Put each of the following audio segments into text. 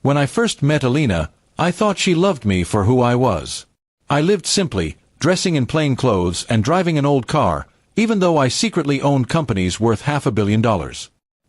When I first met Alina, I thought she loved me for who I was. I lived simply, dressing in plain clothes and driving an old car, even though I secretly owned companies worth $500 million.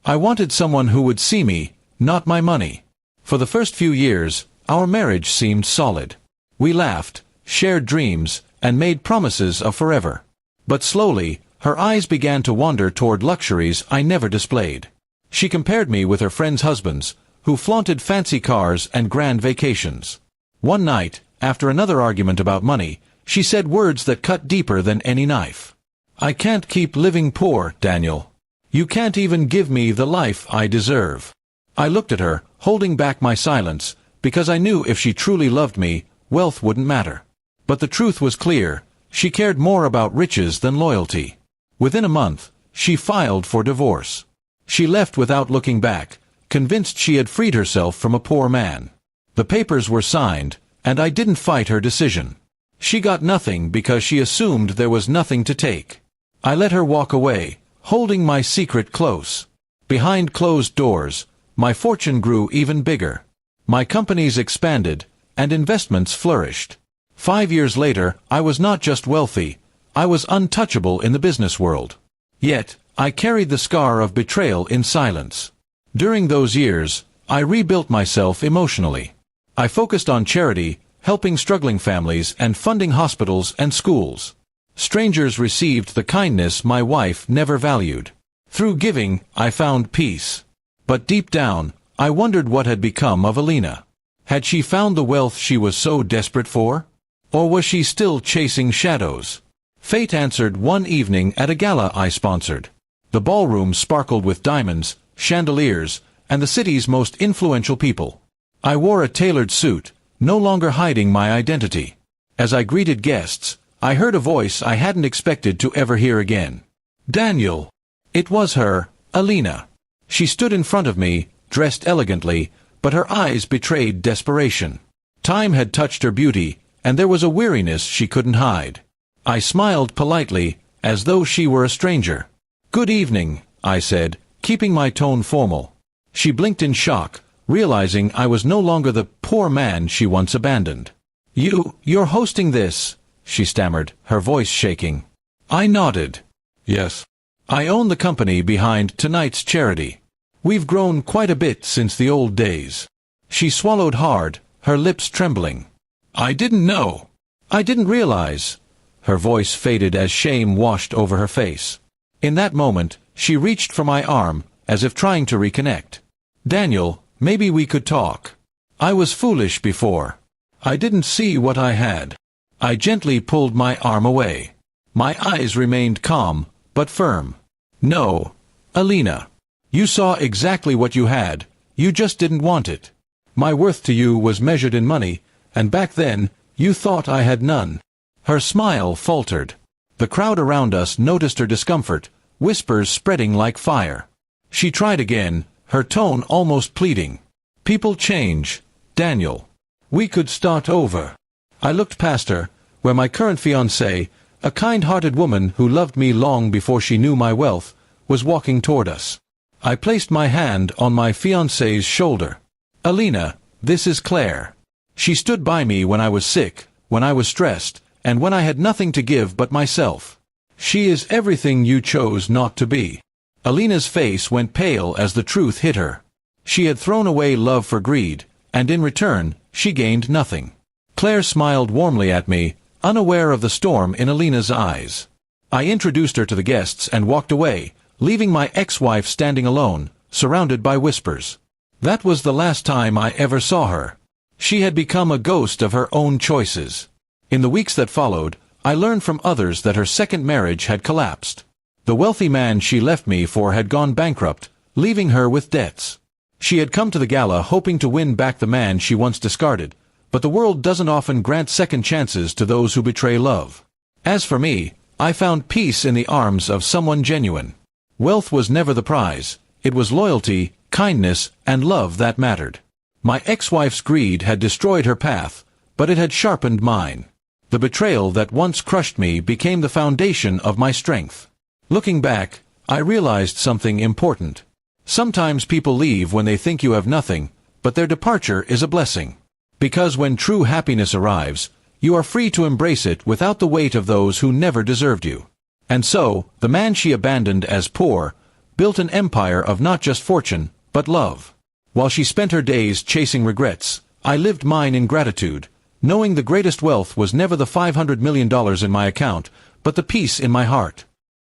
I wanted someone who would see me, not my money. For the first few years, our marriage seemed solid. We laughed, shared dreams, and made promises of forever. But slowly, her eyes began to wander toward luxuries I never displayed. She compared me with her friends' husbands, who flaunted fancy cars and grand vacations. One night, after another argument about money, she said words that cut deeper than any knife. "I can't keep living poor, Daniel. You can't even give me the life I deserve." I looked at her, holding back my silence, because I knew if she truly loved me, wealth wouldn't matter. But the truth was clear. She cared more about riches than loyalty. Within a month, she filed for divorce. She left without looking back, convinced she had freed herself from a poor man. The papers were signed, and I didn't fight her decision. She got nothing because she assumed there was nothing to take. I let her walk away, holding my secret close. Behind closed doors, my fortune grew even bigger. My companies expanded, and investments flourished. 5 years later, I was not just wealthy, I was untouchable in the business world. Yet, I carried the scar of betrayal in silence. During those years, I rebuilt myself emotionally. I focused on charity, helping struggling families and funding hospitals and schools. Strangers received the kindness my wife never valued. Through giving, I found peace. But deep down, I wondered what had become of Alina. Had she found the wealth she was so desperate for? Or was she still chasing shadows? Fate answered one evening at a gala I sponsored. The ballroom sparkled with diamonds, chandeliers, and the city's most influential people. I wore a tailored suit, no longer hiding my identity. As I greeted guests, I heard a voice I hadn't expected to ever hear again. "Daniel!" It was her, Alina. She stood in front of me, dressed elegantly, but her eyes betrayed desperation. Time had touched her beauty, and there was a weariness she couldn't hide. I smiled politely, as though she were a stranger. "Good evening," I said, keeping my tone formal. She blinked in shock, realizing I was no longer the poor man she once abandoned. You're hosting this," she stammered, her voice shaking. I nodded. "Yes. I own the company behind tonight's charity. We've grown quite a bit since the old days." She swallowed hard, her lips trembling. "I didn't know. I didn't realize." Her voice faded as shame washed over her face. In that moment, she reached for my arm, as if trying to reconnect. "Daniel, maybe we could talk. I was foolish before. I didn't see what I had." I gently pulled my arm away. My eyes remained calm, but firm. "No, Alina. You saw exactly what you had, you just didn't want it. My worth to you was measured in money, and back then, you thought I had none." Her smile faltered. The crowd around us noticed her discomfort, whispers spreading like fire. She tried again, her tone almost pleading. "People change, Daniel. We could start over." I looked past her, where my current fiancée, a kind-hearted woman who loved me long before she knew my wealth, was walking toward us. I placed my hand on my fiancée's shoulder. "Alina, this is Claire. She stood by me when I was sick, when I was stressed, and when I had nothing to give but myself. She is everything you chose not to be." Alina's face went pale as the truth hit her. She had thrown away love for greed, and in return, she gained nothing. Claire smiled warmly at me, unaware of the storm in Alina's eyes. I introduced her to the guests and walked away, leaving my ex-wife standing alone, surrounded by whispers. That was the last time I ever saw her. She had become a ghost of her own choices. In the weeks that followed, I learned from others that her second marriage had collapsed. The wealthy man she left me for had gone bankrupt, leaving her with debts. She had come to the gala hoping to win back the man she once discarded, but the world doesn't often grant second chances to those who betray love. As for me, I found peace in the arms of someone genuine. Wealth was never the prize. It was loyalty, kindness, and love that mattered. My ex-wife's greed had destroyed her path, but it had sharpened mine. The betrayal that once crushed me became the foundation of my strength. Looking back, I realized something important. Sometimes people leave when they think you have nothing, but their departure is a blessing. Because when true happiness arrives, you are free to embrace it without the weight of those who never deserved you. And so, the man she abandoned as poor built an empire of not just fortune, but love. While she spent her days chasing regrets, I lived mine in gratitude, knowing the greatest wealth was never the $500 million in my account, but the peace in my heart.